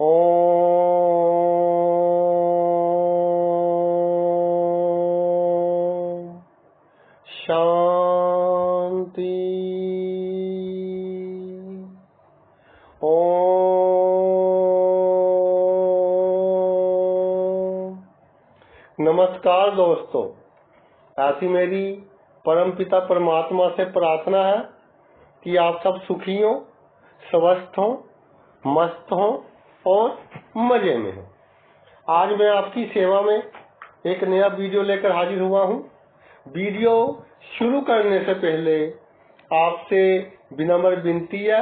ओम शांति। ओम नमस्कार दोस्तों, ऐसी मेरी परमपिता परमात्मा से प्रार्थना है कि आप सब सुखी हो, स्वस्थ हो, मस्त हो और मजे में हो। आज मैं आपकी सेवा में एक नया वीडियो लेकर हाजिर हुआ हूँ। वीडियो शुरू करने से पहले आपसे विनम्र विनती है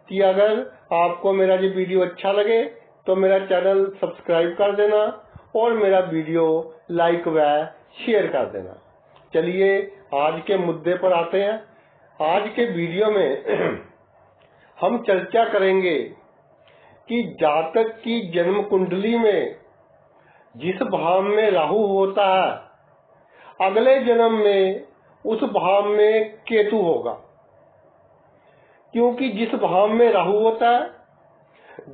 कि अगर आपको मेरा ये वीडियो अच्छा लगे तो मेरा चैनल सब्सक्राइब कर देना और मेरा वीडियो लाइक व शेयर कर देना। चलिए आज के मुद्दे पर आते हैं। आज के वीडियो में हम चर्चा करेंगे कि जातक की जन्म कुंडली में जिस भाव में राहु होता है, अगले जन्म में उस भाव में केतु होगा। क्योंकि जिस भाव में राहु होता है,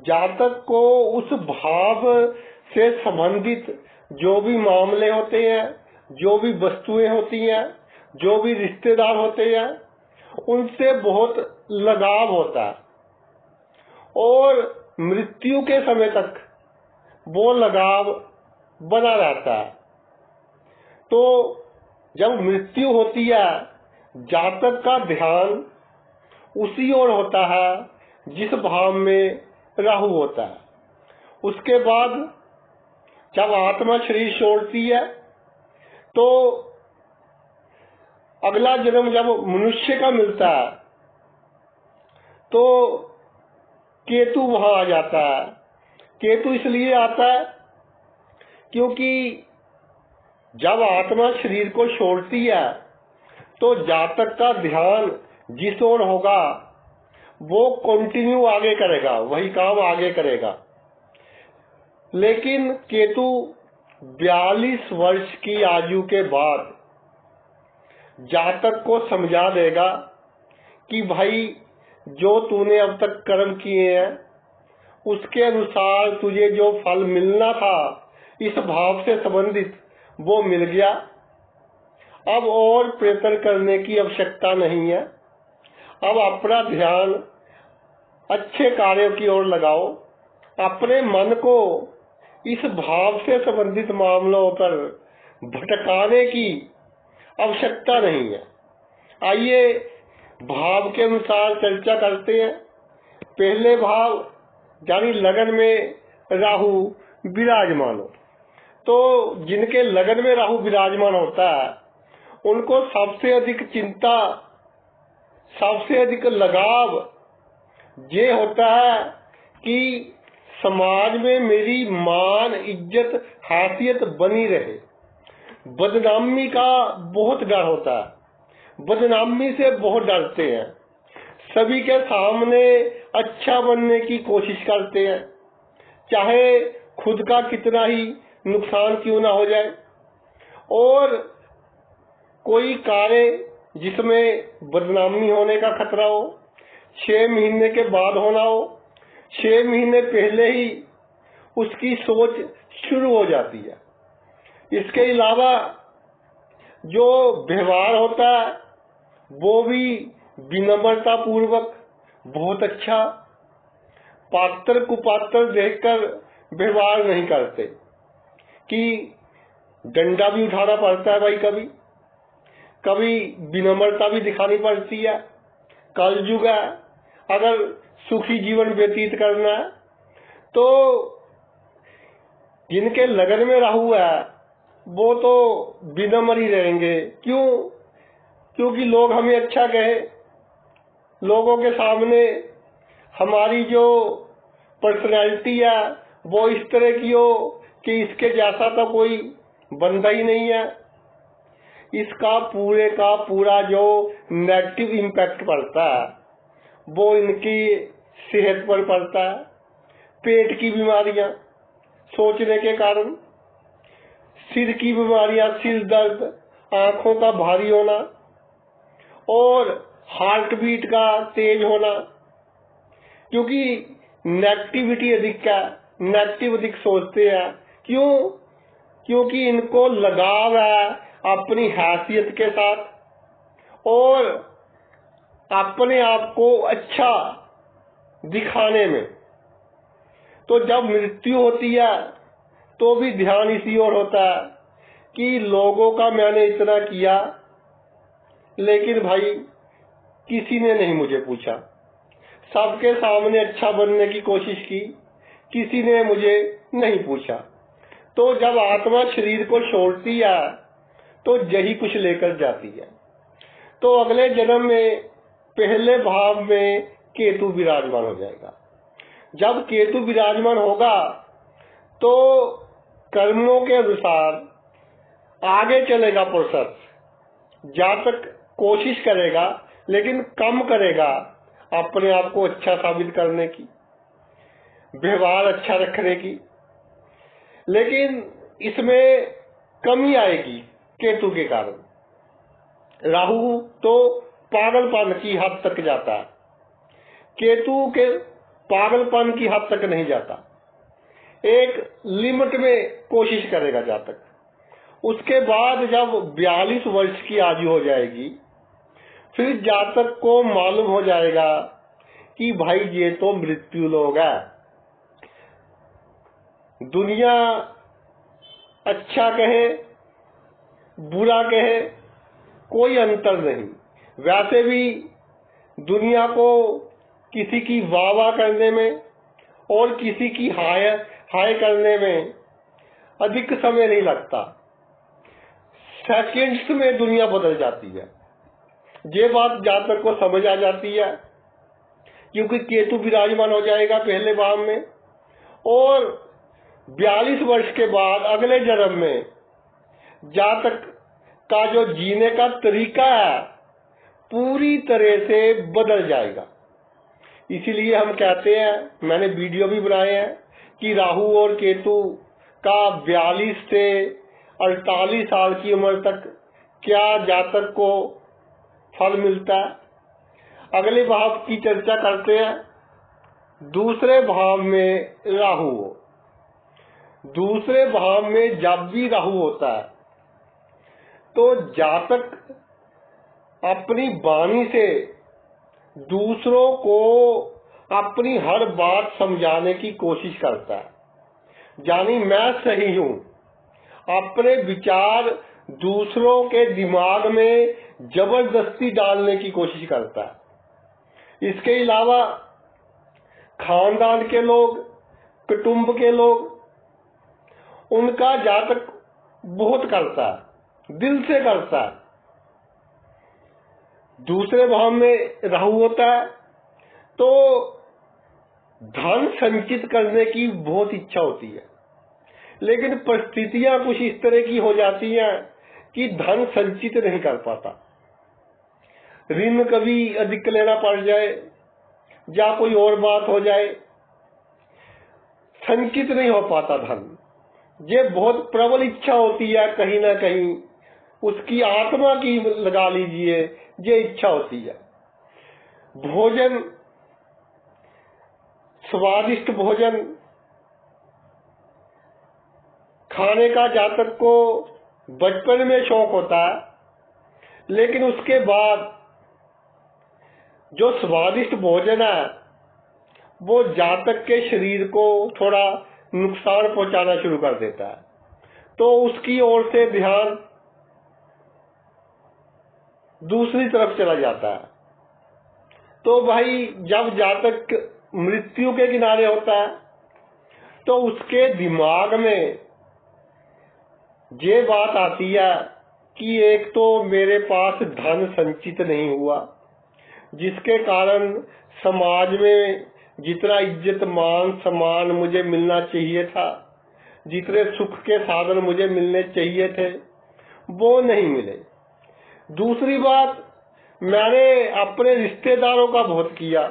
जातक को उस भाव से संबंधित जो भी मामले होते हैं, जो भी वस्तुएं होती हैं, जो भी रिश्तेदार होते हैं, उनसे बहुत लगाव होता है और मृत्यु के समय तक वो लगाव बना रहता है। तो जब मृत्यु होती है, जातक का ध्यान उसी ओर होता है जिस भाव में राहु होता है। उसके बाद जब आत्मा शरीर छोड़ती है तो अगला जन्म जब मनुष्य का मिलता है तो केतु वहां आ जाता है। केतु इसलिए आता है क्योंकि जब आत्मा शरीर को छोड़ती है तो जातक का ध्यान जिस ओर होगा वो कंटिन्यू आगे करेगा, वही काम आगे करेगा। लेकिन केतु 42 वर्ष की आयु के बाद जातक को समझा देगा कि भाई जो तूने अब तक कर्म किए हैं उसके अनुसार तुझे जो फल मिलना था इस भाव से संबंधित वो मिल गया। अब और प्रयत्न करने की आवश्यकता नहीं है। अब अपना ध्यान अच्छे कार्यों की ओर लगाओ। अपने मन को इस भाव से संबंधित मामलों पर भटकाने की आवश्यकता नहीं है। आइए भाव के अनुसार चर्चा करते हैं। पहले भाव यानी लगन में राहु विराजमान हो, तो जिनके लगन में राहु विराजमान होता है उनको सबसे अधिक चिंता, सबसे अधिक लगाव ये होता है कि समाज में मेरी मान, इज्जत, हैसियत बनी रहे। बदनामी का बहुत डर होता है, बदनामी से बहुत डरते हैं। सभी के सामने अच्छा बनने की कोशिश करते हैं, चाहे खुद का कितना ही नुकसान क्यों ना हो जाए। और कोई कार्य जिसमें बदनामी होने का खतरा हो, 6 महीने के बाद होना हो, 6 महीने पहले ही उसकी सोच शुरू हो जाती है। इसके अलावा जो व्यवहार होता है वो भी विनम्रता पूर्वक बहुत अच्छा, पात्र कुपात्र देखकर व्यवहार नहीं करते कि डंडा भी उठाना पड़ता है भाई, कभी कभी विनम्रता भी दिखानी पड़ती है। कलयुग है, अगर सुखी जीवन व्यतीत करना है तो जिनके लगन में राहु है वो तो विनम्र ही रहेंगे। क्यों? क्योंकि लोग हमें अच्छा कहे, लोगों के सामने हमारी जो पर्सनैलिटी है वो इस तरह की हो कि इसके जैसा तो कोई बंदा ही नहीं है। इसका पूरे का पूरा जो नेगेटिव इम्पैक्ट पड़ता है वो इनकी सेहत पर पड़ता है। पेट की बीमारियां सोचने के कारण, सिर की बीमारियां, सिर दर्द, आंखों का भारी होना और हार्ट बीट का तेज होना, क्योंकि नेगेटिविटी अधिक है, नेगेटिव दिख सोचते हैं। क्यों? क्योंकि इनको लगाव है अपनी हैसियत के साथ और अपने आप को अच्छा दिखाने में। तो जब मृत्यु होती है तो भी ध्यान इसी ओर होता है कि लोगों का मैंने इतना किया, लेकिन भाई किसी ने नहीं मुझे पूछा। सबके सामने अच्छा बनने की कोशिश की, किसी ने मुझे नहीं पूछा। तो जब आत्मा शरीर को छोड़ती है तो यही कुछ लेकर जाती है। तो अगले जन्म में पहले भाव में केतु विराजमान हो जाएगा। जब केतु विराजमान होगा तो कर्मों के अनुसार आगे चलेगा प्रोसेस। जातक कोशिश करेगा, लेकिन कम करेगा अपने आप को अच्छा साबित करने की, व्यवहार अच्छा रखने की, लेकिन इसमें कमी आएगी केतु के कारण। राहु तो पागलपन की हद तक जाता है, केतु के पागलपन की हद तक नहीं जाता। एक लिमिट में कोशिश करेगा जातक। उसके बाद जब 42 वर्ष की आयु हो जाएगी, फिर जातक को मालूम हो जाएगा कि भाई ये तो मृत्यु लोग है। दुनिया अच्छा कहे बुरा कहे कोई अंतर नहीं। वैसे भी दुनिया को किसी की वाह वाह करने में और किसी की हाय हाय करने में अधिक समय नहीं लगता। सेकंड्स में दुनिया बदल जाती है। ये बात जातक को समझ आ जाती है, क्योंकि केतु विराजमान हो जाएगा पहले भाव में और 42 वर्ष के बाद अगले जन्म में जातक का जो जीने का तरीका है पूरी तरह से बदल जाएगा। इसीलिए हम कहते हैं, मैंने वीडियो भी बनाए हैं, कि राहु और केतु का 42 से 48 साल की उम्र तक क्या जातक को फल मिलता है। अगले भाव की चर्चा करते हैं। दूसरे भाव में राहु हो, दूसरे भाव में जब भी राहु होता है तो जातक अपनी वाणी से दूसरों को अपनी हर बात समझाने की कोशिश करता है, यानी मैं सही हूं। अपने विचार दूसरों के दिमाग में जबरदस्ती डालने की कोशिश करता है। इसके अलावा खानदान के लोग, कुटुंब के लोग, उनका जातक बहुत करता है, दिल से करता है। दूसरे भाव में राहु होता है तो धन संचित करने की बहुत इच्छा होती है, लेकिन परिस्थितियां कुछ इस तरह की हो जाती हैं कि धन संचित नहीं कर पाता। ऋण कभी अधिक लेना पड़ जाए या कोई और बात हो जाए, संचित नहीं हो पाता धन। ये बहुत प्रबल इच्छा होती है, कहीं ना कहीं उसकी आत्मा की लगा लीजिए, ये इच्छा होती है। भोजन, स्वादिष्ट भोजन खाने का जातक को बचपन में शौक होता है, लेकिन उसके बाद जो स्वादिष्ट भोजन है वो जातक के शरीर को थोड़ा नुकसान पहुंचाना शुरू कर देता है, तो उसकी ओर से ध्यान दूसरी तरफ चला जाता है। तो भाई जब जातक मृत्यु के किनारे होता है तो उसके दिमाग में ये बात आती है कि एक तो मेरे पास धन संचित नहीं हुआ, जिसके कारण समाज में जितना इज्जत मान सम्मान मुझे मिलना चाहिए था, जितने सुख के साधन मुझे मिलने चाहिए थे, वो नहीं मिले। दूसरी बात, मैंने अपने रिश्तेदारों का बहुत किया,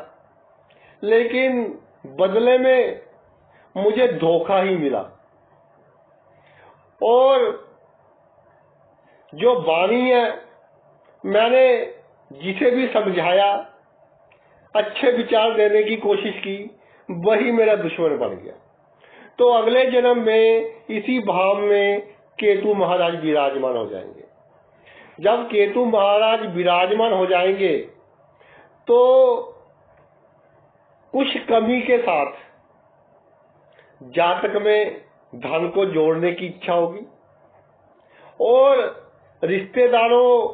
लेकिन बदले में मुझे धोखा ही मिला। और जो वाणी है, मैंने जिसे भी समझाया, अच्छे विचार देने की कोशिश की, वही मेरा दुश्मन बन गया। तो अगले जन्म में इसी भाव में केतु महाराज विराजमान हो जाएंगे। जब केतु महाराज विराजमान हो जाएंगे तो कुछ कमी के साथ जातक में धन को जोड़ने की इच्छा होगी और रिश्तेदारों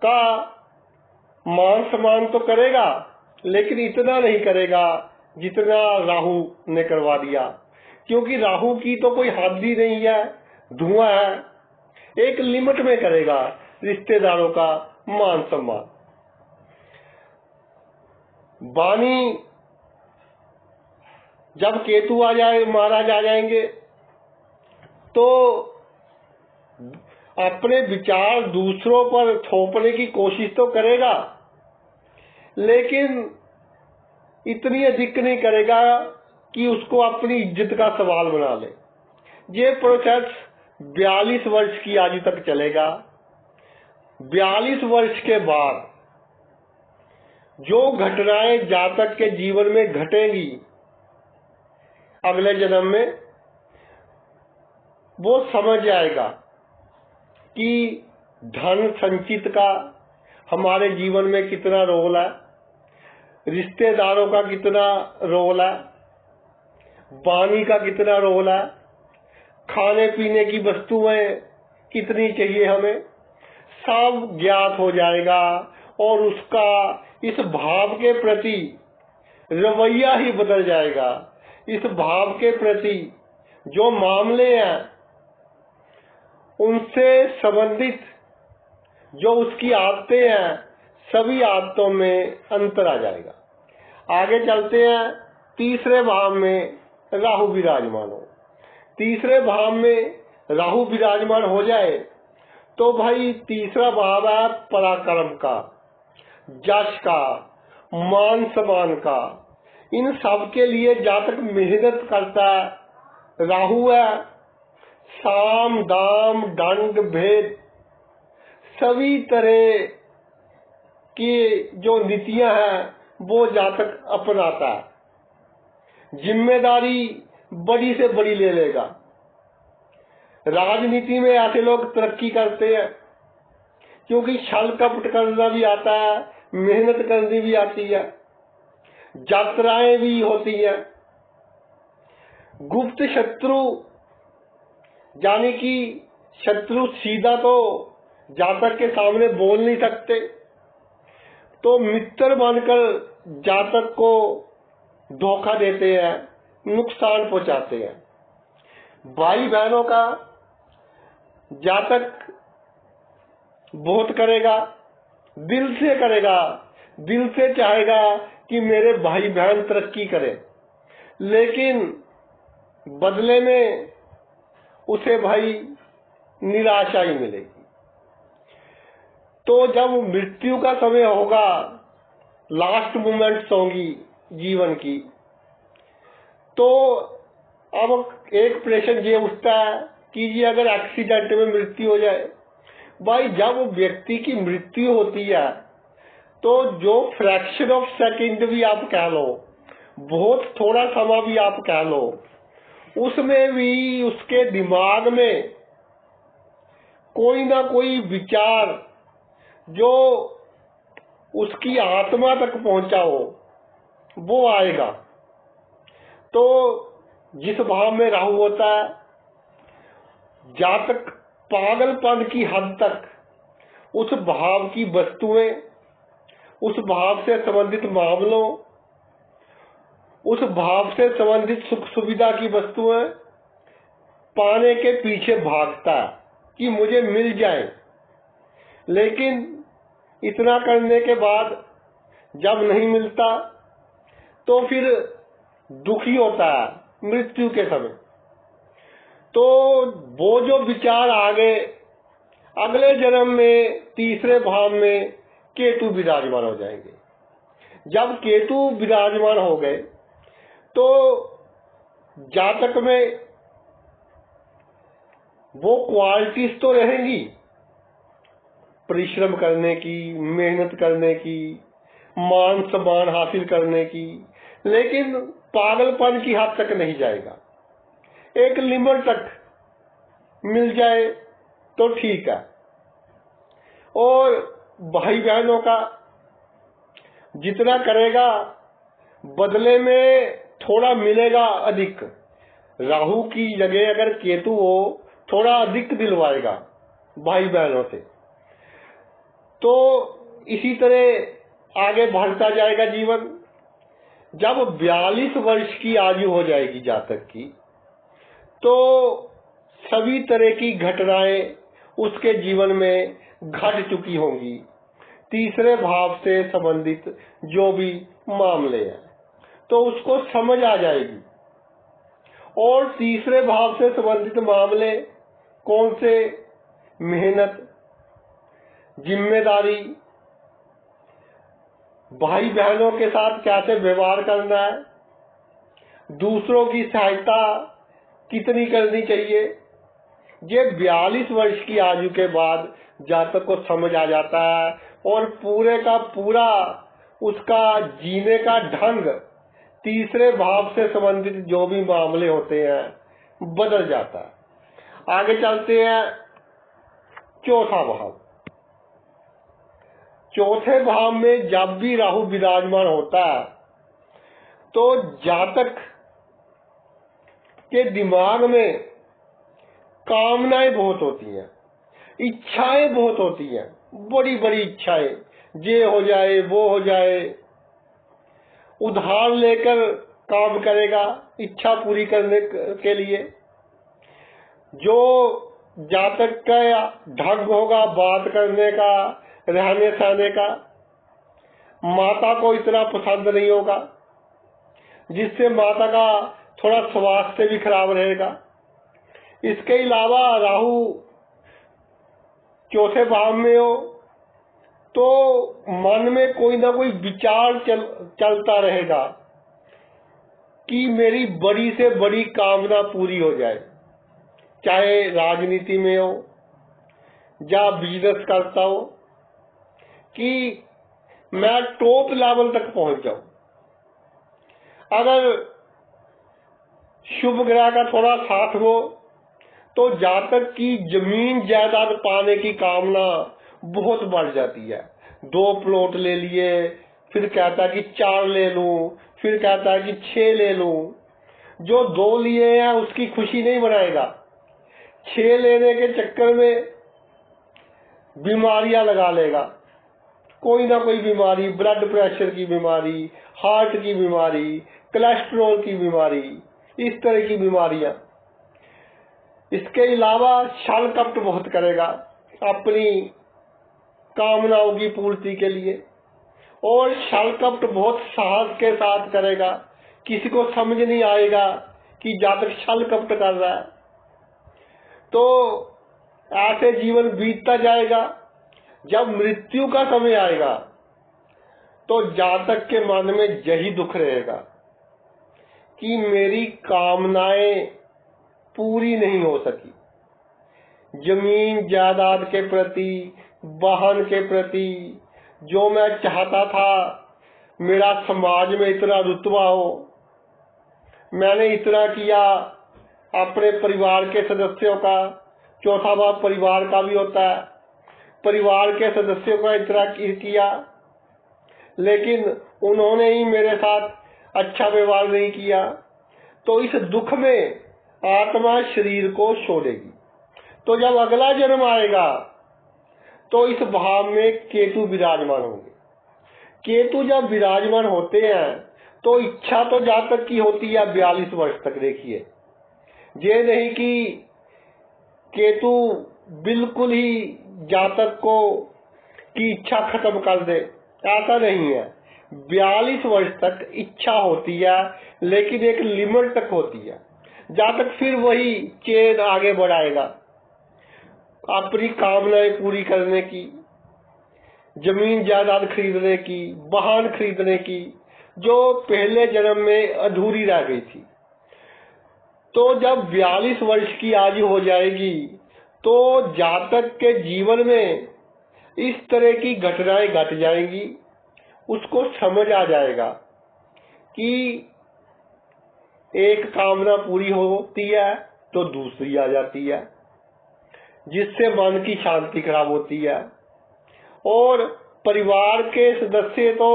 का मान सम्मान तो करेगा, लेकिन इतना नहीं करेगा जितना राहु ने करवा दिया, क्योंकि राहु की तो कोई हद ही नहीं है, धुआं है। एक लिमिट में करेगा रिश्तेदारों का मान सम्मान। वाणी जब केतु महाराज आ जाएंगे तो अपने विचार दूसरों पर थोपने की कोशिश तो करेगा, लेकिन इतनी अधिक नहीं करेगा कि उसको अपनी इज्जत का सवाल बना ले। ये प्रोसेस 42 वर्ष की आयु तक चलेगा। 42 वर्ष के बाद जो घटनाएं जातक के जीवन में घटेंगी अगले जन्म में, वो समझ जाएगा कि धन संचित का हमारे जीवन में कितना रोल है, रिश्तेदारों का कितना रोल है, वाणी का कितना रोल है, खाने पीने की वस्तुएं कितनी चाहिए हमें, सब ज्ञात हो जाएगा और उसका इस भाव के प्रति रवैया ही बदल जाएगा। इस भाव के प्रति जो मामले हैं उनसे संबंधित जो उसकी आदतें हैं, सभी आदतों में अंतर आ जाएगा। आगे चलते हैं। तीसरे भाव में राहु विराजमान हो। तीसरे भाव में राहु विराजमान हो जाए तो भाई तीसरा भाव है पराक्रम का, यश का, मान सम्मान का। इन सब के लिए जातक मेहनत करता है। राहु है, साम दाम दंड भेद सभी तरह की जो नीतियां हैं वो जातक अपनाता है। जिम्मेदारी बड़ी से बड़ी ले लेगा। राजनीति में ऐसे लोग तरक्की करते हैं क्योंकि छल कपट करना भी आता है, मेहनत करनी भी आती है, यात्राएं भी होती हैं। गुप्त शत्रु यानी कि शत्रु सीधा तो जातक के सामने बोल नहीं सकते, तो मित्र बनकर जातक को धोखा देते हैं, नुकसान पहुंचाते हैं। भाई बहनों का जातक बहुत करेगा, दिल से करेगा, दिल से चाहेगा कि मेरे भाई बहन तरक्की करें, लेकिन बदले में उसे भाई निराशा ही मिलेगी। तो जब मृत्यु का समय होगा, लास्ट मोमेंट्स होंगी जीवन की, तो अब एक प्रश्न ये उठता है कि ये अगर एक्सीडेंट में मृत्यु हो जाए, भाई जब व्यक्ति की मृत्यु होती है तो जो फ्रैक्शन ऑफ सेकंड भी आप कह लो, बहुत थोड़ा समय भी आप कह लो, उसमें भी उसके दिमाग में कोई ना कोई विचार जो उसकी आत्मा तक पहुंचा हो वो आएगा। तो जिस भाव में राहु होता है, जातक पागलपन की हद तक उस भाव की वस्तुएं, उस भाव से संबंधित मामलों, उस भाव से संबंधित सुख सुविधा की वस्तुएं पाने के पीछे भागता है कि मुझे मिल जाए। लेकिन इतना करने के बाद जब नहीं मिलता तो फिर दुखी होता है मृत्यु के समय। तो वो जो विचार आ गए, अगले जन्म में तीसरे भाव में केतु विराजमान हो जाएंगे। जब केतु विराजमान हो गए तो जातक में वो क्वालिटीज तो रहेंगी, परिश्रम करने की, मेहनत करने की, मान सम्मान हासिल करने की, लेकिन पागलपन की हद तक नहीं जाएगा। एक लिमिट तक मिल जाए तो ठीक है। और भाई बहनों का जितना करेगा बदले में थोड़ा मिलेगा अधिक। राहु की जगह अगर केतु हो थोड़ा अधिक दिलवाएगा भाई बहनों से। तो इसी तरह आगे बढ़ता जाएगा जीवन। जब 42 वर्ष की आयु हो जाएगी जातक की, तो सभी तरह की घटनाएं उसके जीवन में घट चुकी होंगी। तीसरे भाव से संबंधित जो भी मामले हैं तो उसको समझ आ जाएगी। और तीसरे भाव से संबंधित मामले कौन से? मेहनत, जिम्मेदारी, भाई बहनों के साथ कैसे व्यवहार करना है, दूसरों की सहायता कितनी करनी चाहिए, ये 42 वर्ष की आयु के बाद जातक को समझ आ जाता है। और पूरे का पूरा उसका जीने का ढंग तीसरे भाव से संबंधित जो भी मामले होते हैं बदल जाता है। आगे चलते हैं चौथा भाव। चौथे भाव में जब भी राहु विराजमान होता है तो जातक के दिमाग में कामनाएं बहुत होती हैं, इच्छाएं बहुत होती हैं, बड़ी बड़ी इच्छाएं, ये हो जाए वो हो जाए। उधार लेकर काम करेगा इच्छा पूरी करने के लिए। जो जातक का ढंग होगा बात करने का, रहने सहने का, माता को इतना पसंद नहीं होगा, जिससे माता का थोड़ा स्वास्थ्य भी खराब रहेगा। इसके अलावा राहु चौथे भाव में हो तो मन में कोई ना कोई विचार चलता रहेगा कि मेरी बड़ी से बड़ी कामना पूरी हो जाए, चाहे राजनीति में हो या बिजनेस करता हो, कि मैं टॉप लेवल तक पहुंच जाऊं। अगर शुभ ग्रह का थोड़ा साथ हो तो जातक की जमीन जायदाद पाने की कामना बहुत बढ़ जाती है। 2 प्लॉट ले लिए, फिर कहता है कि 4 ले लूं, फिर कहता है कि 6 ले लूं। जो 2 लिए हैं उसकी खुशी नहीं मनाएगा, 6 लेने के चक्कर में बीमारियां लगा लेगा, कोई ना कोई बीमारी, ब्लड प्रेशर की बीमारी, हार्ट की बीमारी, कोलेस्ट्रॉल की बीमारी, इस तरह की बीमारियां। इसके अलावा छल कपट बहुत करेगा अपनी कामनाओं की पूर्ति के लिए, और छल कपट बहुत साहस के साथ करेगा। किसी को समझ नहीं आएगा कि जातक छल कपट कर रहा है। तो ऐसे जीवन बीतता जाएगा। जब मृत्यु का समय आएगा तो जातक के मन में यही दुख रहेगा कि मेरी कामनाएं पूरी नहीं हो सकी। जमीन जायदाद के प्रति, वाहन के प्रति जो मैं चाहता था, मेरा समाज में इतना रुतबा हो, मैंने इतना किया अपने परिवार के सदस्यों का। चौथा भाव परिवार का भी होता है। परिवार के सदस्यों का इतना किया, लेकिन उन्होंने ही मेरे साथ अच्छा व्यवहार नहीं किया। तो इस दुख में आत्मा शरीर को छोड़ेगी। तो जब अगला जन्म आएगा तो इस भाव में केतु विराजमान होंगे। केतु जब विराजमान होते हैं तो इच्छा तो जातक की होती है 42 वर्ष तक। देखिए, ये नहीं कि केतु बिल्कुल ही जातक को की इच्छा खत्म कर दे, ऐसा नहीं है। 42 वर्ष तक इच्छा होती है, लेकिन एक लिमिट तक होती है। जातक फिर वही चेन आगे बढ़ाएगा अपनी कामनाएं पूरी करने की, जमीन जायदाद खरीदने की, वाहन खरीदने की, जो पहले जन्म में अधूरी रह गई थी। तो जब 42 वर्ष की आयु हो जाएगी तो जातक के जीवन में इस तरह की घटनाएं घट जाएंगी। उसको समझ आ जाएगा कि एक कामना पूरी होती है तो दूसरी आ जाती है, जिससे मन की शांति खराब होती है। और परिवार के सदस्य तो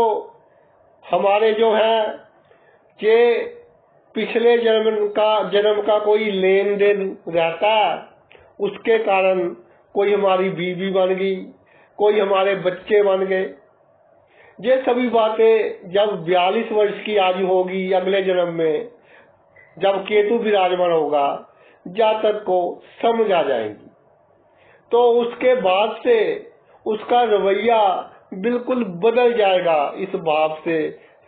हमारे जो है कि पिछले जन्म का कोई लेन देन रहता है, उसके कारण कोई हमारी बीवी बन गई, कोई हमारे बच्चे बन गए। ये सभी बातें जब 42 वर्ष की आयु होगी अगले जन्म में, जब केतु विराजमान होगा, जातक को समझ आ जाएंगी। तो उसके बाद से उसका रवैया बिल्कुल बदल जाएगा इस भाव से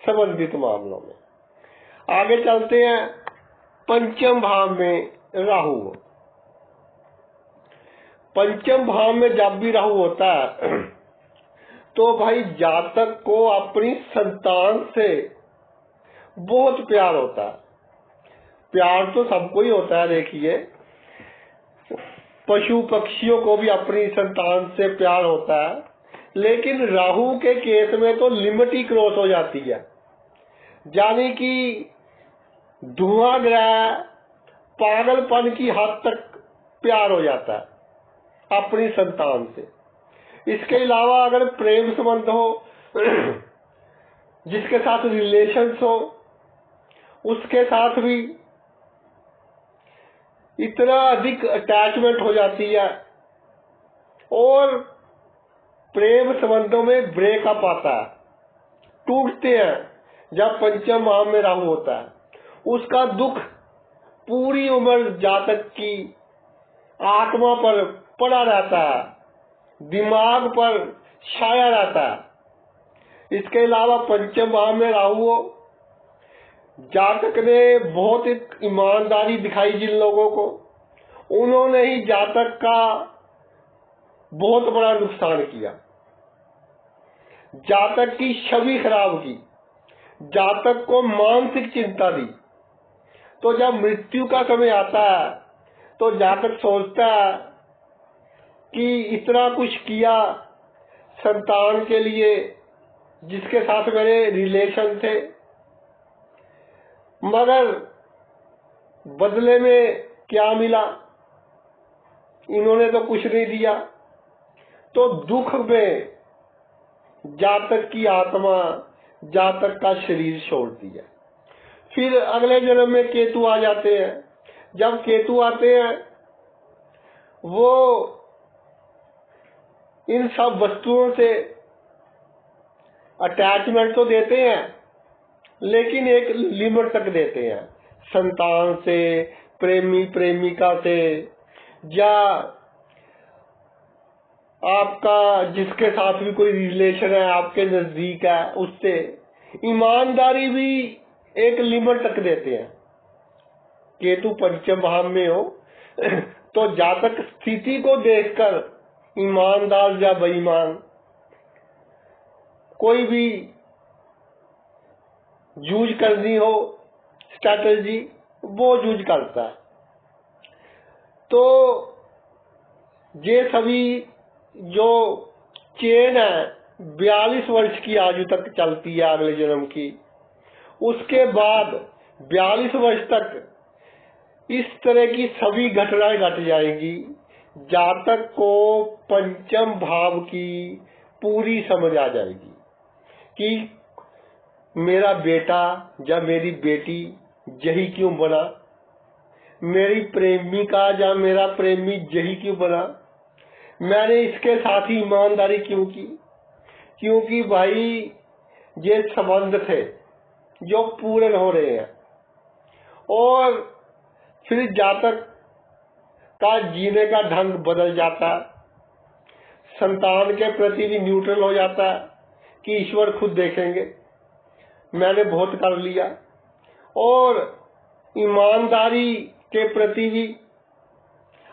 संबंधित मामलों में। आगे चलते हैं। पंचम भाव में राहु। पंचम भाव में जब भी राहु होता है तो भाई जातक को अपनी संतान से बहुत प्यार होता है। प्यार तो सबको ही होता है, देखिए पशु पक्षियों को भी अपनी संतान से प्यार होता है, लेकिन राहु के केस में तो लिमिट ही क्रॉस हो जाती है, यानी कि धुआं ग्रह पागलपन की हद तक प्यार हो जाता है अपनी संतान से। इसके अलावा अगर प्रेम संबंध हो, जिसके साथ रिलेशंस हो, उसके साथ भी इतना अधिक अटैचमेंट हो जाती है और प्रेम संबंधों में ब्रेकअप आता है, टूटते हैं। जब पंचम भाव में राहु होता है, उसका दुख पूरी उम्र जातक की आत्मा पर पड़ा रहता है, दिमाग पर छाया रहता है। इसके अलावा पंचम भाव में राहु हो, जातक ने बहुत एक ईमानदारी दिखाई जिन लोगों को, उन्होंने ही जातक का बहुत बड़ा नुकसान किया, जातक की छवि खराब की, जातक को मानसिक चिंता दी। तो जब मृत्यु का समय आता है तो जातक सोचता है कि इतना कुछ किया संतान के लिए, जिसके साथ मेरे रिलेशन थे, मगर बदले में क्या मिला, इन्होंने तो कुछ नहीं दिया। तो दुख में जातक की आत्मा जातक का शरीर छोड़ती है। फिर अगले जन्म में केतु आ जाते हैं। जब केतु आते हैं वो इन सब वस्तुओं से अटैचमेंट तो देते हैं, लेकिन एक लिमिट तक देते हैं। संतान से, प्रेमी प्रेमिका से, या आपका जिसके साथ भी कोई रिलेशन है, आपके नजदीक है, उससे ईमानदारी भी एक लिमिट तक देते हैं। केतु पंचम भाव में हो तो जातक स्थिति को देखकर ईमानदार या बेईमान कोई भी जूझ करनी हो, स्ट्रैटेजी, वो जूझ करता है। तो ये सभी जो चेन है 42 वर्ष की आयु तक चलती है अगले जन्म की, उसके बाद 42 वर्ष तक इस तरह की सभी घटनाएं घट जाएंगी। जातक को पंचम भाव की पूरी समझ आ जाएगी कि मेरा बेटा या मेरी बेटी यही क्यों बना, मेरी प्रेमिका या मेरा प्रेमी यही क्यों बना, मैंने इसके साथ ही ईमानदारी क्यों की। क्योंकि भाई ये संबंध थे जो पूरे हो रहे हैं, और फिर जातक का जीने का ढंग बदल जाता है, संतान के प्रति भी न्यूट्रल हो जाता है कि ईश्वर खुद देखेंगे, मैंने बहुत कर लिया। और ईमानदारी के प्रति भी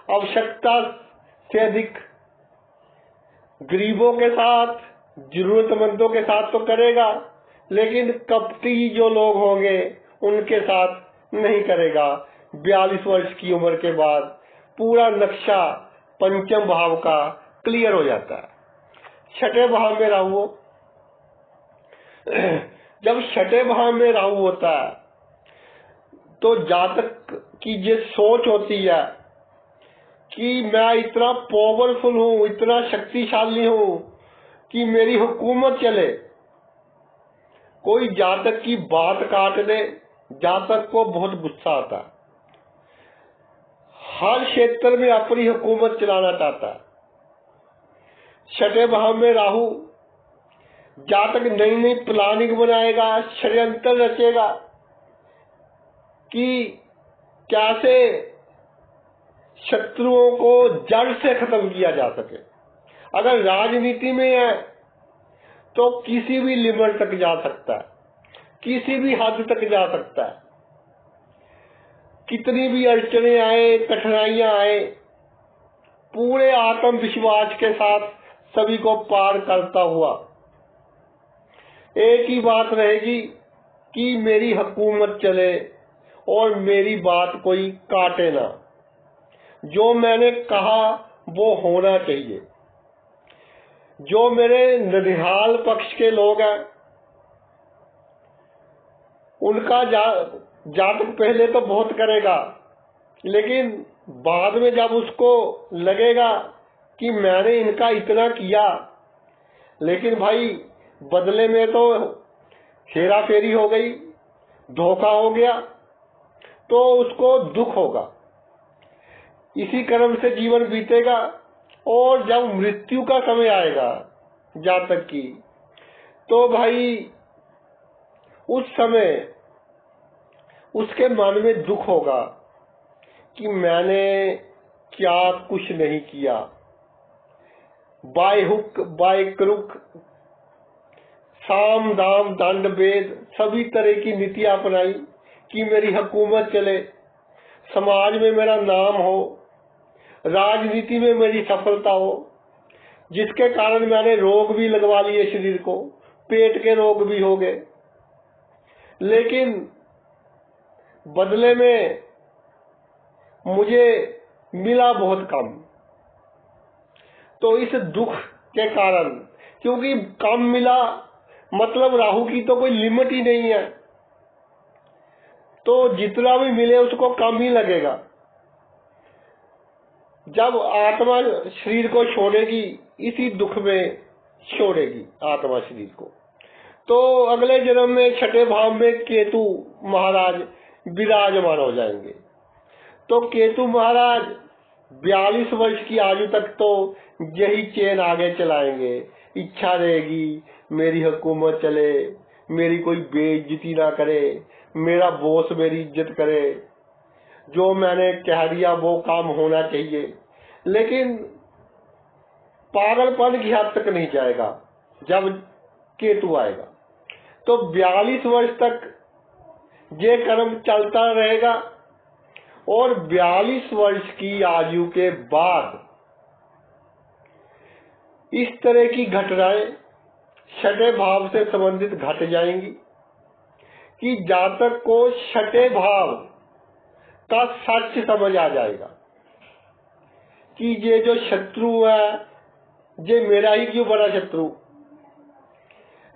आवश्यकता से अधिक गरीबों के साथ, जरूरतमंदों के साथ तो करेगा, लेकिन कपटी जो लोग होंगे उनके साथ नहीं करेगा। 42 वर्ष की उम्र के बाद पूरा नक्शा पंचम भाव का क्लियर हो जाता है। छठे भाव में राहु, जब छठे भाव में राहु होता है तो जातक की ये सोच होती है कि मैं इतना पावरफुल हूं, इतना शक्तिशाली हूं कि मेरी हुकूमत चले। कोई जातक की बात काट दे, जातक को बहुत गुस्सा आता है, हर क्षेत्र में अपनी हुकूमत चलाना चाहता है। छठे भाव में राहु, जातक नई नई प्लानिंग बनाएगा, षड्यंत्र रचेगा कि कैसे शत्रुओं को जड़ से खत्म किया जा सके। अगर राजनीति में है तो किसी भी लिमिट तक जा सकता है, किसी भी हद तक जा सकता है। कितनी भी अड़चने आए, कठिनाइयां आए, पूरे आत्मविश्वास के साथ सभी को पार करता हुआ एक ही बात रहेगी कि मेरी हुकूमत चले और मेरी बात कोई काटे ना। जो मैंने कहा वो होना चाहिए। जो मेरे ननिहाल पक्ष के लोग हैं उनका जातक पहले तो बहुत करेगा, लेकिन बाद में जब उसको लगेगा कि मैंने इनका इतना किया, लेकिन भाई बदले में तो हेरा फेरी हो गई, धोखा हो गया, तो उसको दुख होगा। इसी क्रम से जीवन बीतेगा और जब मृत्यु का समय आएगा जातक की, तो भाई उस समय उसके मन में दुख होगा कि मैंने क्या कुछ नहीं किया। बाय हुक बाय क्रुक, साम दाम दंड भेद सभी तरह की नीति अपनाई कि मेरी हुकूमत चले, समाज में मेरा नाम हो, राजनीति में मेरी सफलता हो, जिसके कारण मैंने रोग भी लगवा लिए शरीर को, पेट के रोग भी हो गए, लेकिन बदले में मुझे मिला बहुत कम। तो इस दुख के कारण, क्योंकि कम मिला मतलब राहु की तो कोई लिमिट ही नहीं है, तो जितना भी मिले उसको कम ही लगेगा। जब आत्मा शरीर को छोड़ेगी, इसी दुख में छोड़ेगी आत्मा शरीर को। तो अगले जन्म में छठे भाव में केतु महाराज विराजमान हो जाएंगे। तो केतु महाराज 42 वर्ष की आयु तक तो यही चेन आगे चलाएंगे। इच्छा रहेगी मेरी हुकूमत चले, मेरी कोई बेइज्जती ना करे, मेरा बॉस मेरी इज्जत करे, जो मैंने कह दिया वो काम होना चाहिए। लेकिन पागलपन की हद तक नहीं जाएगा जब केतु आएगा। तो 42 वर्ष तक ये कर्म चलता रहेगा और 42 वर्ष की आयु के बाद इस तरह की घटनाएं छठे भाव से संबंधित घट जाएंगी कि जातक को छठे भाव का सच समझ आ जाएगा कि ये जो शत्रु है ये मेरा ही क्यों बड़ा शत्रु,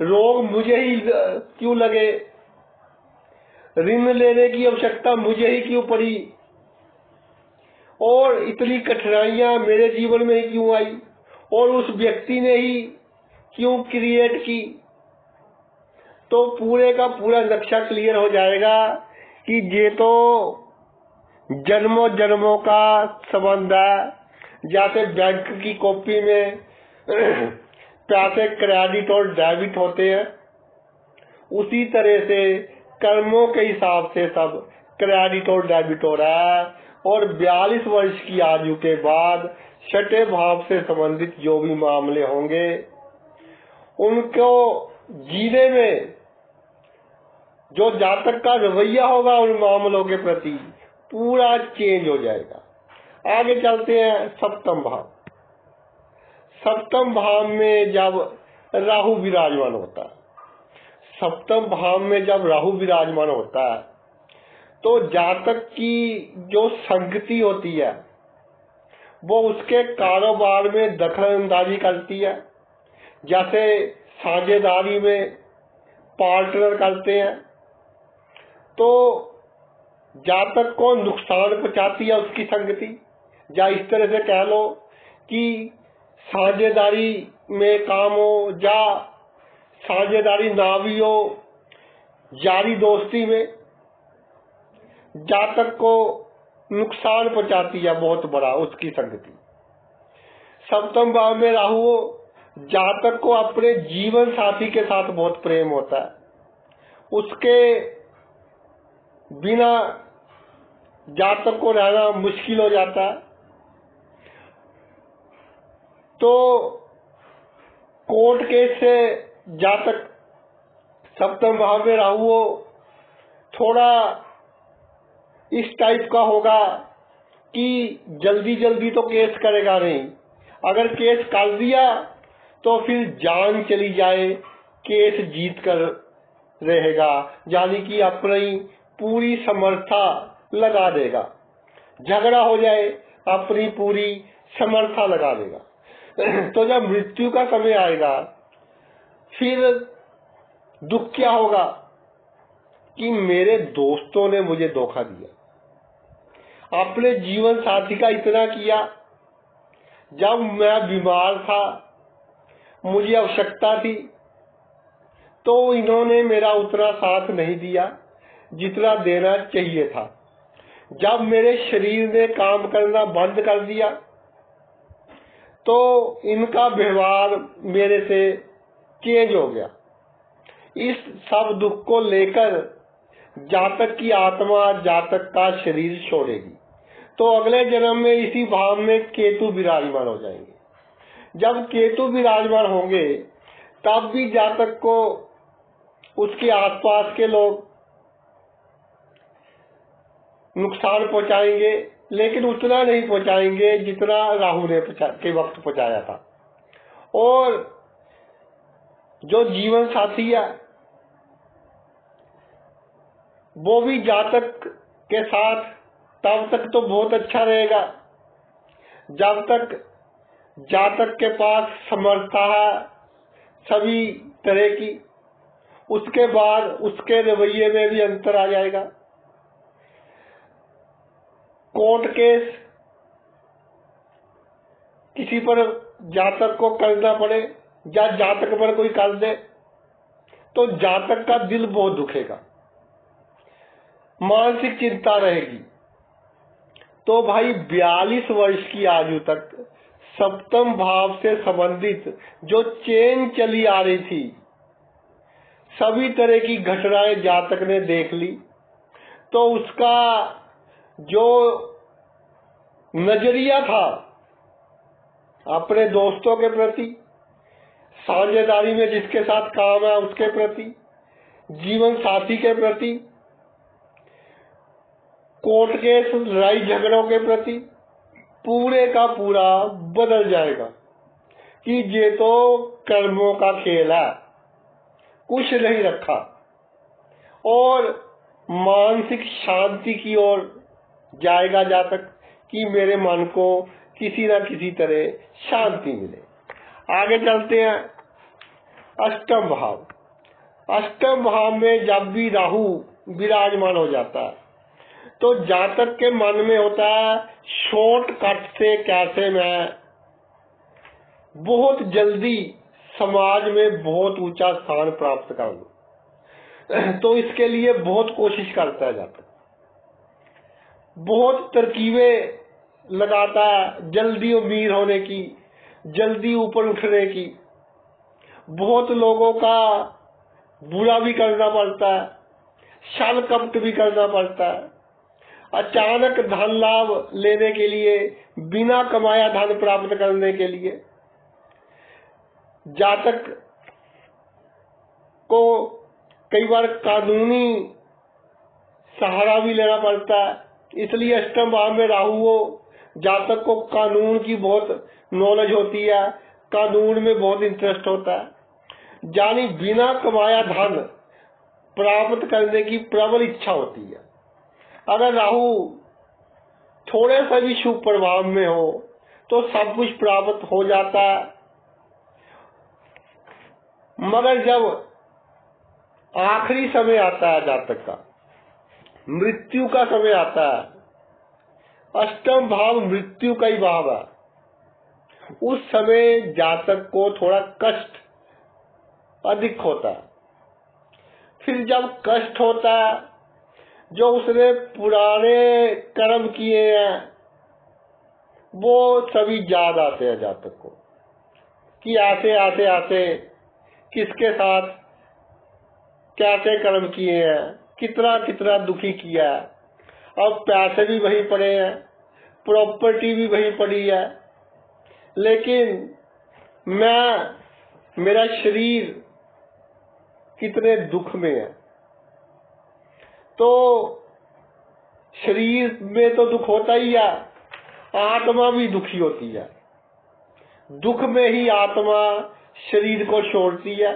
रोग मुझे ही क्यों लगे, ऋण लेने की आवश्यकता मुझे ही क्यों पड़ी, और इतनी कठिनाइयां मेरे जीवन में ही क्यों आई, और उस व्यक्ति ने ही क्यों क्रिएट की। तो पूरे का पूरा नक्शा क्लियर हो जाएगा कि ये तो जन्मों जन्मों का संबंध है। जैसे बैंक की कॉपी में पैसे क्रेडिट और डेबिट होते हैं, उसी तरह से कर्मों के हिसाब से सब क्रेडिट और डेबिट हो रहा है। और 42 वर्ष की आयु के बाद छठे भाव से संबंधित जो भी मामले होंगे उनको जीने में जो जातक का रवैया होगा उन मामलों के प्रति पूरा चेंज हो जाएगा। आगे चलते हैं सप्तम भाव। सप्तम भाव में जब राहु विराजमान होता है, सप्तम भाव में जब राहु विराजमान होता है तो जातक की जो संगति होती है वो उसके कारोबार में दखल अंदाजी करती है। जैसे साझेदारी में पार्टनर करते हैं, तो जातक को नुकसान पहुंचाती है उसकी संगति, या इस तरह से कह लो कि साझेदारी में काम हो, या साझेदारी ना भी हो, यारी दोस्ती में जातक को नुकसान पहुंचाती है बहुत बड़ा उसकी संगति। सप्तम भाव में राहु हो, जातक को अपने जीवन साथी के साथ बहुत प्रेम होता है, उसके बिना जातक को रहना मुश्किल हो जाता है। तो कोर्ट केस से जातक सप्तम भाव में राहु हो थोड़ा इस टाइप का होगा कि जल्दी जल्दी तो केस करेगा नहीं, अगर केस कर दिया तो फिर जान चली जाए केस जीत कर रहेगा, यानी कि अपनी पूरी समर्था लगा देगा। झगड़ा हो जाए अपनी पूरी समर्था लगा देगा। तो जब मृत्यु का समय आएगा फिर दुख क्या होगा कि मेरे दोस्तों ने मुझे धोखा दिया, अपने जीवन साथी का इतना किया, जब मैं बीमार था मुझे आवश्यकता थी तो इन्होंने मेरा उतना साथ नहीं दिया जितना देना चाहिए था। जब मेरे शरीर ने काम करना बंद कर दिया तो इनका व्यवहार मेरे से चेंज हो गया। इस सब दुख को लेकर जातक की आत्मा जातक का शरीर छोड़ेगी, तो अगले जन्म में इसी भाव में केतु विराजमान हो जाएंगे। जब केतु विराजमान होंगे तब भी जातक को उसके आसपास के लोग नुकसान पहुंचाएंगे, लेकिन उतना नहीं पहुंचाएंगे जितना राहु ने के वक्त पहुंचाया था। और जो जीवन साथी है वो भी जातक के साथ तब तक तो बहुत अच्छा रहेगा जब तक जातक के पास समर्था है सभी तरह की, उसके बाद उसके रवैये में भी अंतर आ जाएगा। कोर्ट केस किसी पर जातक को करना पड़े या जातक पर कोई कर दे तो जातक का दिल बहुत दुखेगा, मानसिक चिंता रहेगी। तो भाई 42 वर्ष की आयु तक सप्तम भाव से संबंधित जो चेन चली आ रही थी, सभी तरह की घटनाएं जातक ने देख ली, तो उसका जो नजरिया था अपने दोस्तों के प्रति, साझेदारी में जिसके साथ काम है उसके प्रति, जीवन साथी के प्रति, कोर्ट केस लड़ाई झगड़ों के प्रति, पूरे का पूरा बदल जाएगा कि ये तो कर्मों का खेल है, कुछ नहीं रखा। और मानसिक शांति की ओर जाएगा जातक कि मेरे मन को किसी न किसी तरह शांति मिले। आगे चलते हैं अष्टम भाव। अष्टम भाव में जब भी राहु विराजमान हो जाता है तो जातक के मन में होता है शॉर्टकट से कैसे मैं बहुत जल्दी समाज में बहुत ऊंचा स्थान प्राप्त कर लूं। तो इसके लिए बहुत कोशिश करता है जातक, बहुत तरकीबें लगाता है जल्दी अमीर होने की, जल्दी ऊपर उठने की। बहुत लोगों का बुरा भी करना पड़ता है, छल कपट भी करना पड़ता है। अचानक धन लाभ लेने के लिए, बिना कमाया धन प्राप्त करने के लिए जातक को कई बार कानूनी सहारा भी लेना पड़ता है। इसलिए अष्टम भाव में राहु हो, जातक को कानून की बहुत नॉलेज होती है, कानून में बहुत इंटरेस्ट होता है, यानी बिना कमाया धन प्राप्त करने की प्रबल इच्छा होती है। अगर राहु थोड़े से भी शुभ प्रभाव में हो तो सब कुछ प्राप्त हो जाता है, मगर जब आखिरी समय आता है जातक का, मृत्यु का समय आता है। अष्टम भाव मृत्यु का ही भाव है। उस समय जातक को थोड़ा कष्ट अधिक होता है। फिर जब कष्ट होता है, जो उसने पुराने कर्म किए हैं वो सभी याद आते हैं जातक को, कि आते आते आते किसके साथ कैसे कर्म किए हैं, कितना कितना दुखी किया है। अब पैसे भी वही पड़े हैं, प्रॉपर्टी भी वही पड़ी है, लेकिन मेरा शरीर कितने दुख में है। तो शरीर में तो दुख होता ही है, आत्मा भी दुखी होती है। दुख में ही आत्मा शरीर को छोड़ती है।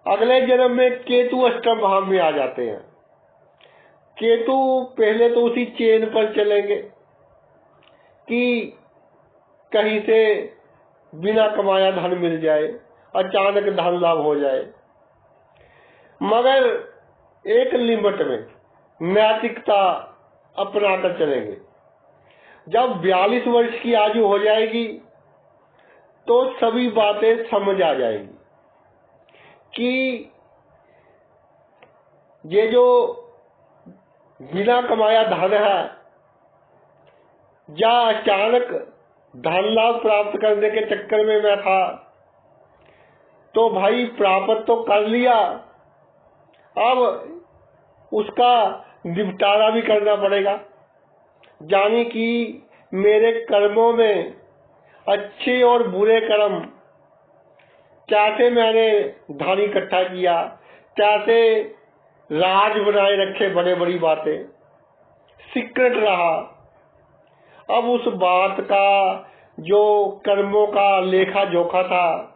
अगले जन्म में केतु अष्टम भाव में आ जाते हैं। केतु पहले तो उसी चेन पर चलेंगे कि कहीं से बिना कमाया धन मिल जाए, अचानक धन लाभ हो जाए, मगर एक लिमिट में नैतिकता अपना कर चलेंगे। जब 42 वर्ष की आयु हो जाएगी तो सभी बातें समझ आ जाएंगी कि ये जो बिना कमाया धन है या अचानक धन लाभ प्राप्त करने के चक्कर में मैं था, तो भाई प्राप्त तो कर लिया, अब उसका निपटारा भी करना पड़ेगा। यानी कि मेरे कर्मों में अच्छे और बुरे कर्म, कैसे मैंने धन इकट्ठा किया, कैसे राज बनाए रखे, बड़े बड़ी बातें सीक्रेट रहा, अब उस बात का जो कर्मों का लेखा जोखा था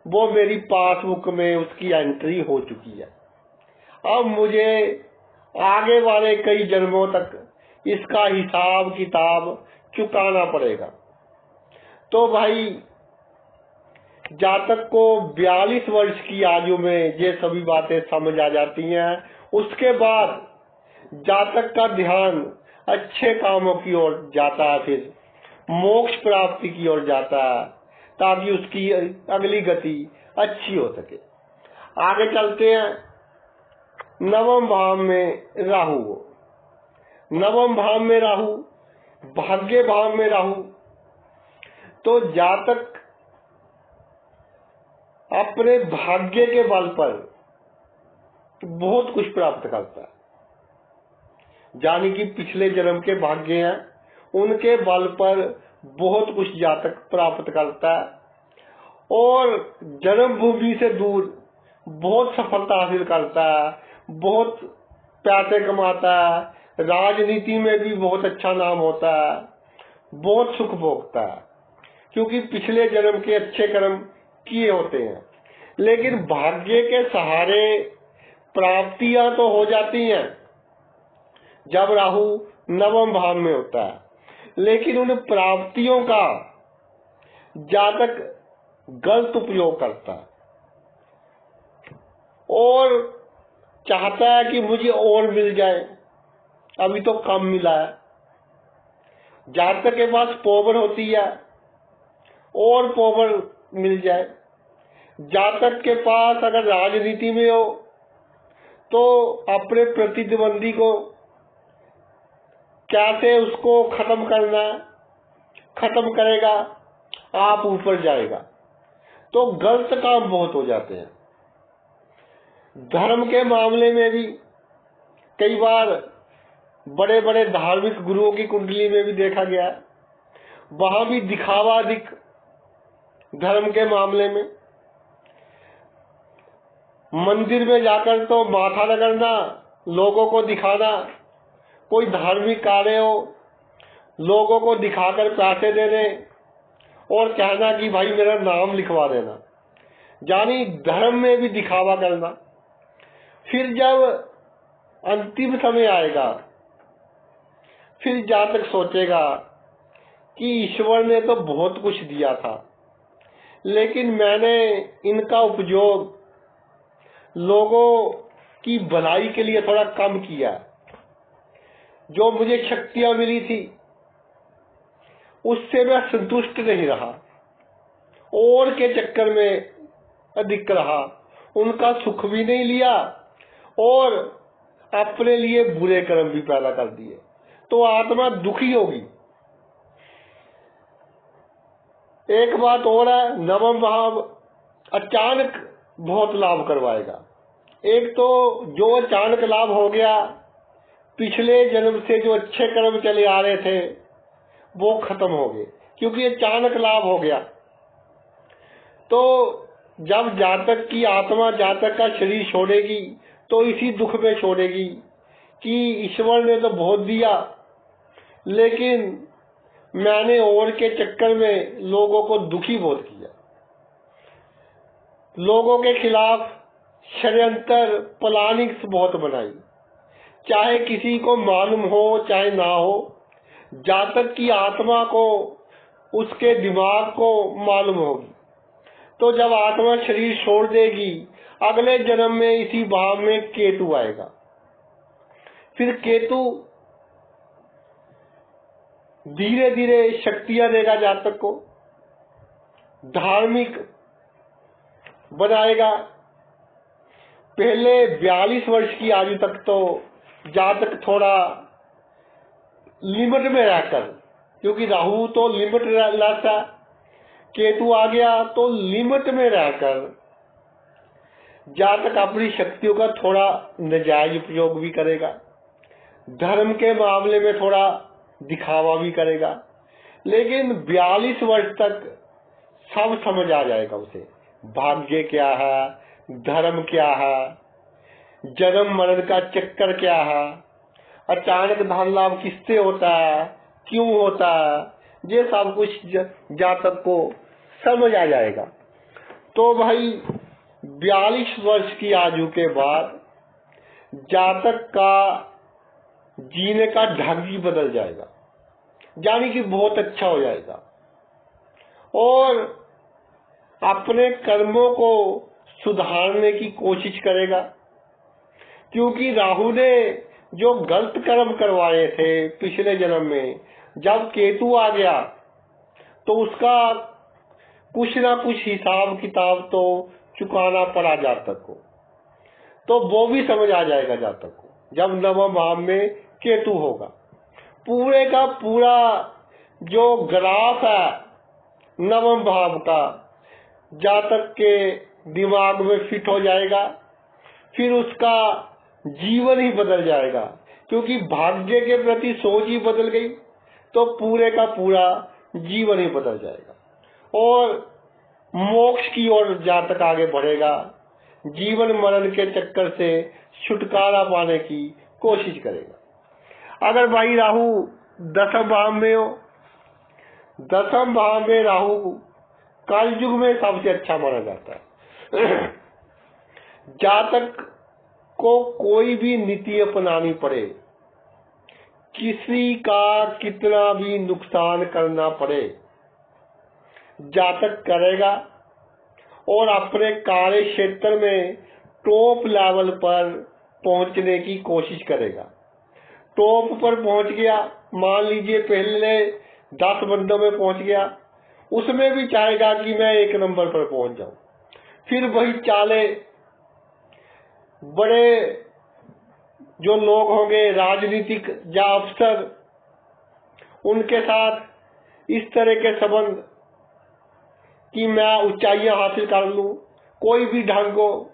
वो मेरी पासबुक में उसकी एंट्री हो चुकी है। अब मुझे आगे वाले कई जन्मों तक इसका हिसाब किताब चुकाना पड़ेगा। तो भाई जातक को 42 वर्ष की आयु में ये सभी बातें समझ आ जाती हैं। उसके बाद जातक का ध्यान अच्छे कामों की ओर जाता है, फिर मोक्ष प्राप्ति की ओर जाता है, ताकि उसकी अगली गति अच्छी हो सके। आगे चलते हैं। नवम भाव में राहु, नवम भाव में राहु, भाग्य भाव में राहु, तो जातक अपने भाग्य के बल पर बहुत कुछ प्राप्त करता है। यानी कि पिछले जन्म के भाग्य हैं, उनके बल पर बहुत कुछ जातक प्राप्त करता है और जन्मभूमि से दूर बहुत सफलता हासिल करता है, बहुत पैसे कमाता है, राजनीति में भी बहुत अच्छा नाम होता है, बहुत सुख भोगता है, क्योंकि पिछले जन्म के अच्छे कर्म किए होते हैं। लेकिन भाग्य के सहारे प्राप्तियां तो हो जाती हैं जब राहु नवम भाव में होता है, लेकिन उन प्राप्तियों का जातक गलत उपयोग करता है और चाहता है कि मुझे और मिल जाए, अभी तो कम मिला है। जातक के पास पावर होती है और पावर मिल जाए। जातक के पास अगर राजनीति में हो तो अपने प्रतिद्वंदी को कैसे उसको खत्म करना, खत्म करेगा, आप ऊपर जाएगा। तो गलत काम बहुत हो जाते हैं। धर्म के मामले में भी कई बार बड़े बड़े धार्मिक गुरुओं की कुंडली में भी देखा गया, वहां भी दिखावा अधिक। धर्म के मामले में मंदिर में जाकर तो माथा रगड़ना, लोगों को दिखाना, कोई धार्मिक कार्य हो लोगों को दिखाकर पैसे देने और कहना कि भाई मेरा नाम लिखवा देना, यानी धर्म में भी दिखावा करना। फिर जब अंतिम समय आएगा, फिर जातक सोचेगा कि ईश्वर ने तो बहुत कुछ दिया था, लेकिन मैंने इनका उपयोग लोगों की भलाई के लिए थोड़ा कम किया, जो मुझे शक्तियां मिली थी उससे मैं संतुष्ट नहीं रहा, और के चक्कर में अधिक रहा, उनका सुख भी नहीं लिया और अपने लिए बुरे कर्म भी पैदा कर दिए, तो आत्मा दुखी होगी। एक बात और है, नवम भाव अचानक बहुत लाभ करवाएगा। एक तो जो अचानक लाभ हो गया, पिछले जन्म से जो अच्छे कर्म चले आ रहे थे वो खत्म हो गए, क्योंकि अचानक लाभ हो गया। तो जब जातक की आत्मा जातक का शरीर छोड़ेगी तो इसी दुख में छोड़ेगी कि ईश्वर ने तो बहुत दिया, लेकिन मैंने और के चक्कर में लोगों को दुखी बहुत किया, लोगों के खिलाफ षड्यंत्र प्लानिंग्स बहुत बनाई, चाहे किसी को मालूम हो चाहे ना हो, जातक की आत्मा को उसके दिमाग को मालूम होगी। तो जब आत्मा शरीर छोड़ देगी, अगले जन्म में इसी भाव में केतु आएगा। फिर केतु धीरे धीरे शक्तियां देगा, जातक को धार्मिक बनाएगा। पहले 42 वर्ष की आयु तक तो जातक थोड़ा लिमिट में रहकर, क्योंकि राहु तो लिमिट रहता, केतु आ गया तो लिमिट में रहकर जातक अपनी शक्तियों का थोड़ा नाजायज उपयोग भी करेगा, धर्म के मामले में थोड़ा दिखावा भी करेगा, लेकिन 42 वर्ष तक सब समझ आ जाएगा उसे, भाग्य क्या है, धर्म क्या है, जन्म मरण का चक्कर क्या है, अचानक धन लाभ किससे होता है, क्यों होता है, ये सब कुछ जातक को समझ आ जाएगा। तो भाई 42 वर्ष की आयु के बाद जातक का जीने का ढंग ही बदल जाएगा, यानी कि बहुत अच्छा हो जाएगा और अपने कर्मों को सुधारने की कोशिश करेगा। क्योंकि राहु ने जो गलत कर्म करवाए थे पिछले जन्म में, जब केतु आ गया तो उसका कुछ ना कुछ हिसाब किताब तो चुकाना पड़ा जातक को, तो वो भी समझ आ जाएगा जातक को जब नवम भाव में केतु होगा। पूरे का पूरा जो ग्राफ है नवम भाव का जातक के दिमाग में फिट हो जाएगा, फिर उसका जीवन ही बदल जाएगा, क्योंकि भाग्य के प्रति सोच ही बदल गई तो पूरे का पूरा जीवन ही बदल जाएगा और मोक्ष की ओर जातक आगे बढ़ेगा, जीवन मरण के चक्कर से छुटकारा पाने की कोशिश करेगा। अगर भाई राहु 10वें भाव में हो, 10वें भाव में राहु कलयुग में सबसे अच्छा माना जाता है। जातक को कोई भी नीति अपनानी पड़े, किसी का कितना भी नुकसान करना पड़े, जातक करेगा और अपने कार्य क्षेत्र में टॉप लेवल पर पहुंचने की कोशिश करेगा। टॉप पर पहुंच गया, मान लीजिए पहले 10 बंदों में पहुंच गया, उसमें भी चाहेगा कि मैं 1 नंबर पर पहुंच जाऊं। फिर वही चाले बड़े जो लोग होंगे राजनीतिक या अफसर, उनके साथ इस तरह के संबंध कि मैं ऊंचाइयां हासिल कर लूं, कोई भी ढंग हो,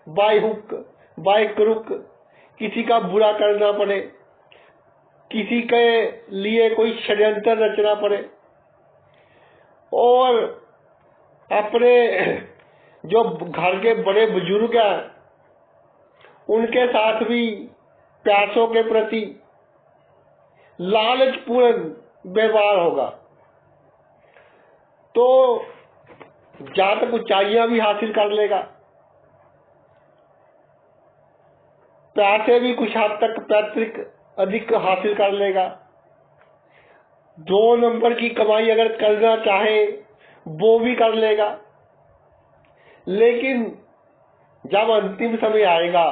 बाय हुक बाय क्रुक किसी का बुरा करना पड़े, किसी के लिए कोई षड्यंत्र रचना पड़े और अपने जो घर के बड़े बुजुर्ग हैं उनके साथ भी पैसों के प्रति लालचपूर्ण व्यवहार होगा, तो जातक ऊंचाइयां भी हासिल कर लेगा, पैसे भी कुछ हद तक पैतृक अधिक हासिल कर लेगा। 2 नंबर की कमाई अगर करना चाहे वो भी कर लेगा, लेकिन जब अंतिम समय आएगा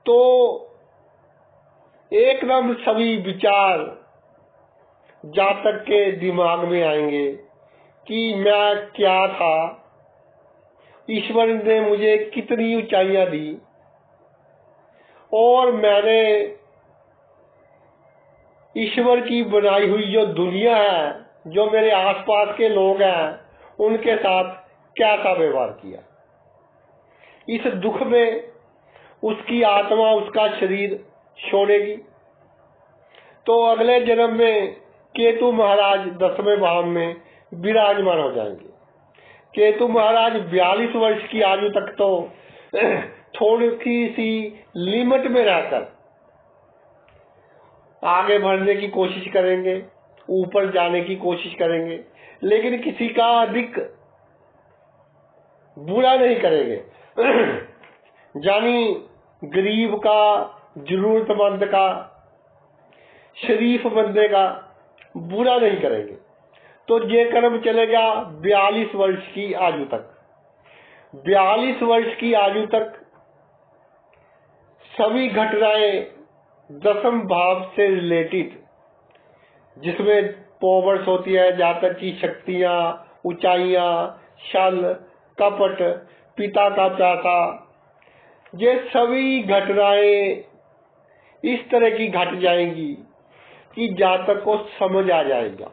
तो एकदम सभी विचार जातक के दिमाग में आएंगे कि मैं क्या था, ईश्वर ने मुझे कितनी ऊंचाइयां दी और मैंने ईश्वर की बनाई हुई जो दुनिया है, जो मेरे आसपास के लोग हैं, उनके साथ कैसा व्यवहार किया। इस दुख में उसकी आत्मा उसका शरीर छोड़ेगी। तो अगले जन्म में केतु महाराज 10वें भाव में विराजमान हो जाएंगे। केतु महाराज 42 वर्ष की आयु तक तो थोड़ी सी लिमिट में रहकर आगे बढ़ने की कोशिश करेंगे, ऊपर जाने की कोशिश करेंगे, लेकिन किसी का अधिक बुरा नहीं करेंगे। जानी गरीब का, जरूरतमंद का, शरीफ बंदे का बुरा नहीं करेंगे। तो ये कर्म चलेगा 42 वर्ष की आयु तक। 42 वर्ष की आयु तक सभी घटनाएं 10वें भाव से रिलेटेड, जिसमें पावर्स होती है, जातक की शक्तियां, ऊंचाइयां, छल, कपट, पिता का चाहता, ये सभी घटनाएं इस तरह की घट जाएंगी कि जातक को समझ आ जाएगा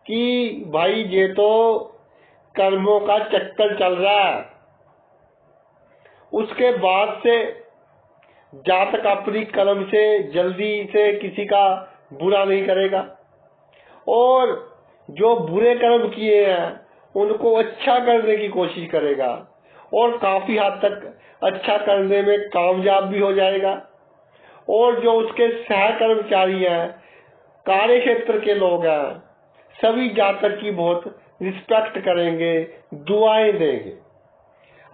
कि भाई ये तो कर्मों का चक्कर चल रहा है। उसके बाद से जातक अपनी कर्म से जल्दी से किसी का बुरा नहीं करेगा और जो बुरे कर्म किए हैं उनको अच्छा करने की कोशिश करेगा और काफी हद तक अच्छा करने में कामयाब भी हो जाएगा। और जो उसके सह कर्मचारी हैं, कार्य क्षेत्र के लोग हैं, सभी जातक की बहुत रिस्पेक्ट करेंगे, दुआएं देंगे।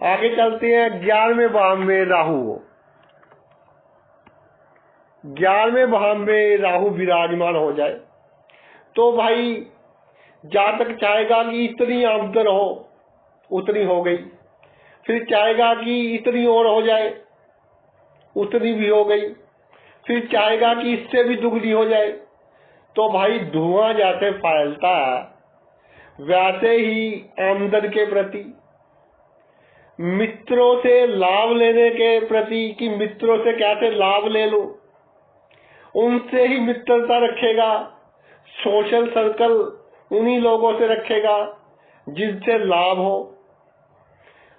आगे चलते हैं 11वें भाव में राहु। 11वें भाव में राहु विराजमान हो जाए तो भाई जातक चाहेगा कि इतनी आमदन हो, उतनी हो गई, फिर चाहेगा कि इतनी और हो जाए, उतनी भी हो गई, फिर चाहेगा कि इससे भी दुगनी हो जाए। तो भाई धुआं जैसे फैलता है, वैसे ही आमदन के प्रति, मित्रों से लाभ लेने के प्रति कि मित्रों से कैसे लाभ ले लो, उनसे ही मित्रता रखेगा। सोशल सर्कल उन्हीं लोगों से रखेगा जिनसे लाभ हो।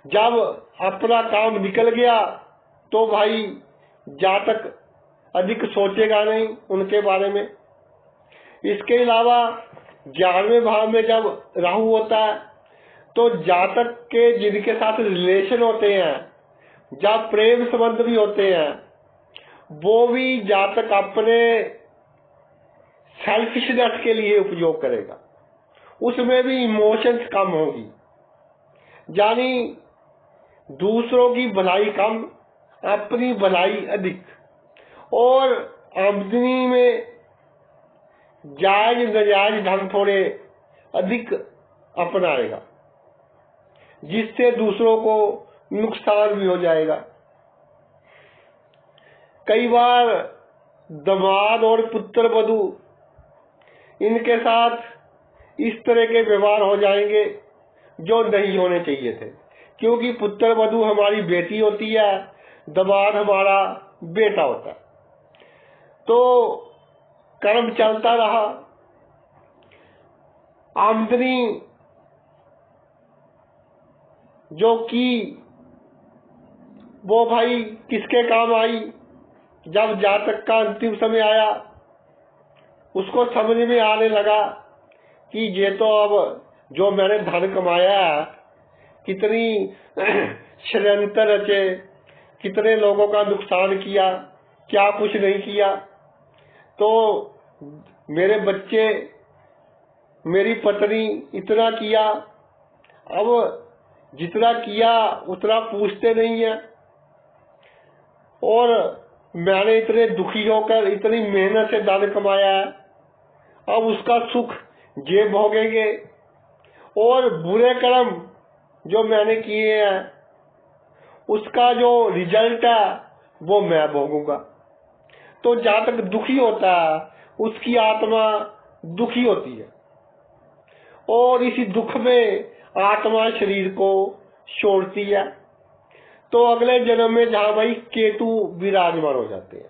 जब अपना काम निकल गया तो भाई जातक अधिक सोचेगा नहीं उनके बारे में। इसके अलावा 11वें भाव में जब राहु होता है तो जातक के जिनके साथ रिलेशन होते हैं, जब प्रेम संबंध भी होते हैं, वो भी जातक अपने सेल्फिशनेस के लिए उपयोग करेगा। उसमें भी इमोशंस कम होगी, यानी दूसरों की भलाई कम, अपनी भलाई अधिक, और आमदनी में जायज नाजायज ढंग थोड़े अधिक अपनाएगा, जिससे दूसरों को नुकसान भी हो जाएगा। कई बार दामाद और पुत्र वधू, इनके साथ इस तरह के व्यवहार हो जाएंगे जो नहीं होने चाहिए थे, क्योंकि पुत्र वधू हमारी बेटी होती है, दामाद हमारा बेटा होता है। तो कर्म चलता रहा, आमदनी जो की वो भाई किसके काम आई। जब जातक का अंतिम समय आया, उसको समझ में आने लगा कि ये तो अब जो मैंने धन कमाया है, कितनी षड्यंत्र रचे, कितने लोगों का नुकसान किया, क्या कुछ नहीं किया। तो मेरे बच्चे, मेरी पत्नी इतना किया, अब जितना किया उतना पूछते नहीं है, और मैंने इतने दुखी होकर इतनी मेहनत से धन कमाया है, अब उसका सुख ये भोगेंगे। और बुरे कर्म जो मैंने किए हैं उसका जो रिजल्ट है वो मैं भोगूंगा। तो जहां तक दुखी होता है उसकी आत्मा दुखी होती है, और इसी दुख में आत्मा शरीर को छोड़ती है। तो अगले जन्म में जहां भाई केतु विराजमान हो जाते हैं,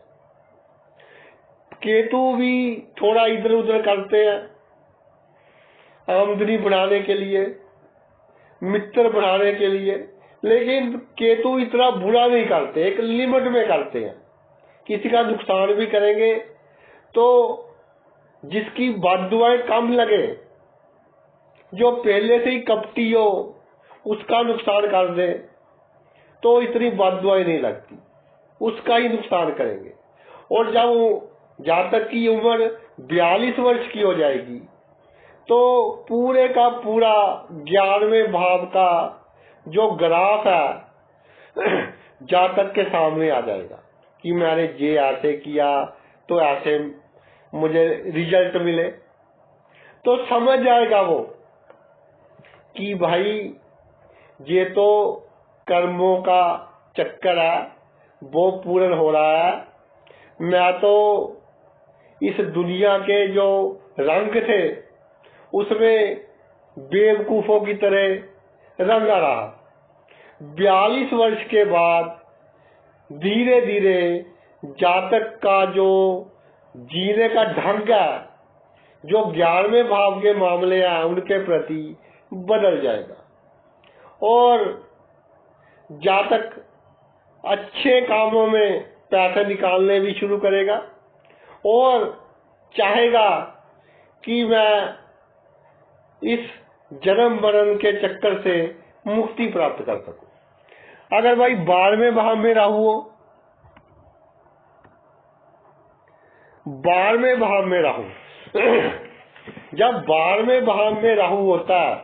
केतु भी थोड़ा इधर उधर करते हैं आमदनी बढ़ाने के लिए, मित्र बढ़ाने के लिए, लेकिन केतु इतना बुरा नहीं करते, एक लिमिट में करते हैं। किसी का नुकसान भी करेंगे तो जिसकी बददुआएं कम लगे, जो पहले से ही कपटी हो, उसका नुकसान कर दे तो इतनी बददुआएं नहीं लगती, उसका ही नुकसान करेंगे। और जब जातक की उम्र 42 वर्ष की हो जाएगी तो पूरे का पूरा 11वें भाव का जो ग्राफ है जातक के सामने आ जाएगा कि मैंने ये ऐसे किया तो ऐसे मुझे रिजल्ट मिले। तो समझ जाएगा वो कि भाई ये तो कर्मों का चक्कर है, वो पूर्ण हो रहा है, मैं तो इस दुनिया के जो रंग थे उसमें बेवकूफों की तरह रंगा रहा। 42 वर्ष के बाद धीरे धीरे जातक का जो जीने का ढंग है, जो 11वें भाव के मामले हैं उनके प्रति बदल जाएगा, और जातक अच्छे कामों में पैसे निकालने भी शुरू करेगा और चाहेगा कि मैं इस जन्म मरण के चक्कर से मुक्ति प्राप्त कर सकूं। अगर भाई 12वें भाव में राहु हो, 12वें भाव में राहु जब 12वें भाव में राहु होता है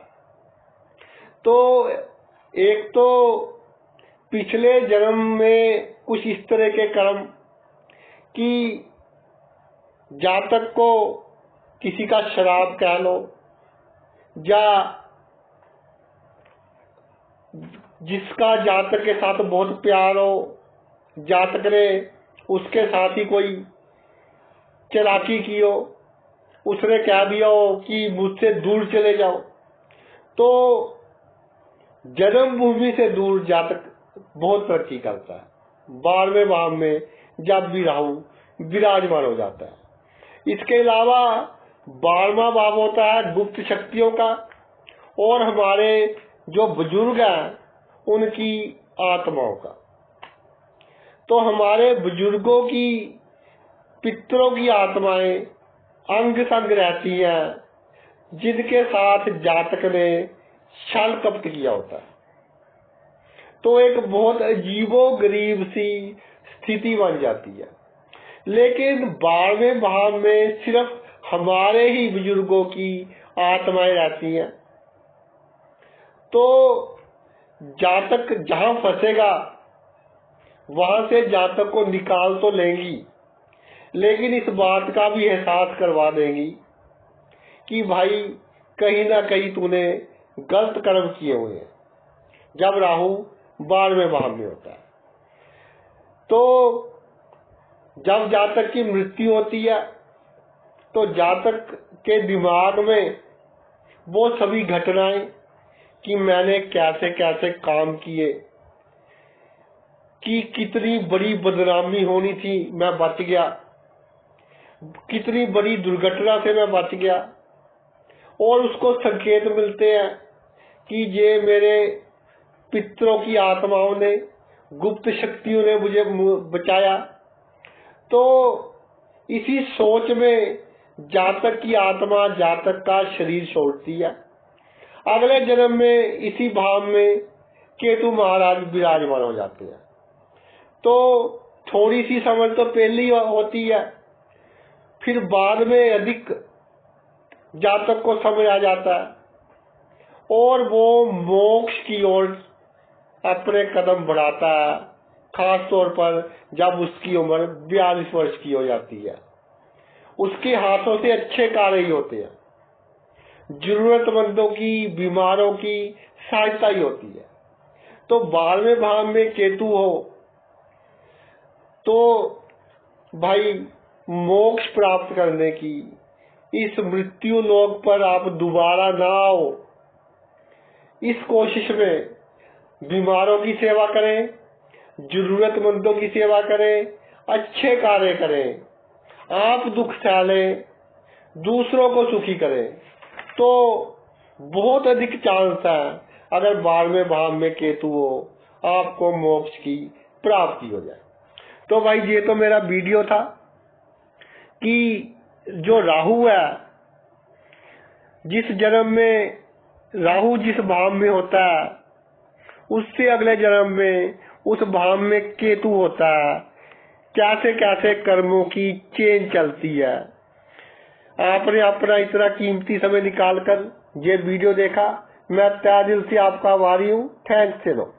तो एक तो पिछले जन्म में कुछ इस तरह के कर्म कि जातक को किसी का शराब कह लो, या जिसका जातक के साथ बहुत प्यार हो, जातक ने उसके साथ ही कोई चालाकी की हो, उसने कह दिया हो कि मुझसे दूर चले जाओ, तो जन्मभूमि से दूर जातक बहुत तरक्की करता है 12वें भाव में जब भी राहु विराजमान हो जाता है। इसके अलावा 12वां भाव होता है गुप्त शक्तियों का, और हमारे जो बुजुर्ग हैं उनकी आत्माओं का। तो हमारे बुजुर्गों की, पितरों की आत्माएं अंग संग रहती हैं, जिनके साथ जातक ने छल कपट किया होता है। तो एक बहुत अजीबो गरीब सी स्थिति बन जाती है। लेकिन 12वें भाव में सिर्फ हमारे ही बुजुर्गों की आत्माएं रहती हैं, तो जातक जहां फंसेगा वहां से जातक को निकाल तो लेंगी, लेकिन इस बात का भी एहसास करवा देंगी कि भाई कहीं ना कहीं तूने गलत कर्म किए हुए हैं। जब राहु 12वें भाव में होता है तो जब जातक की मृत्यु होती है तो जातक के दिमाग में वो सभी घटनाएं कि मैंने कैसे कैसे काम किए, कि कितनी बड़ी बदनामी होनी थी मैं बच गया, कितनी बड़ी दुर्घटना से मैं बच गया, और उसको संकेत मिलते हैं कि ये मेरे पितरों की आत्माओं ने, गुप्त शक्तियों ने मुझे बचाया। तो इसी सोच में जातक की आत्मा जातक का शरीर छोड़ती है। अगले जन्म में इसी भाव में केतु महाराज विराजमान हो जाते हैं। तो थोड़ी सी समझ तो पहले ही होती है, फिर बाद में अधिक जातक को समझ आ जाता है और वो मोक्ष की ओर अपने कदम बढ़ाता है, खास तौर पर जब उसकी उम्र 42 वर्ष की हो जाती है। उसके हाथों से अच्छे कार्य ही होते हैं, जरूरतमंदों की, बीमारों की सहायता ही होती है। तो 12वें भाव में केतु हो तो भाई मोक्ष प्राप्त करने की इस मृत्यु लोक पर आप दोबारा ना आओ, इस कोशिश में बीमारों की सेवा करें, जरूरतमंदों की सेवा करें, अच्छे कार्य करें, आप दुख सहलें, दूसरों को सुखी करें, तो बहुत अधिक चांस है अगर 12वें भाव में केतु हो आपको मोक्ष की प्राप्ति हो जाए। तो भाई ये तो मेरा वीडियो था कि जो राहु है, जिस जन्म में राहु जिस भाव में होता है उससे अगले जन्म में उस भाव में केतु होता है, कैसे कैसे कर्मों की चेन चलती है। आपने अपना इतना कीमती समय निकालकर ये वीडियो देखा, मैं तहे दिल से आपका आभारी हूँ। थैंक्स।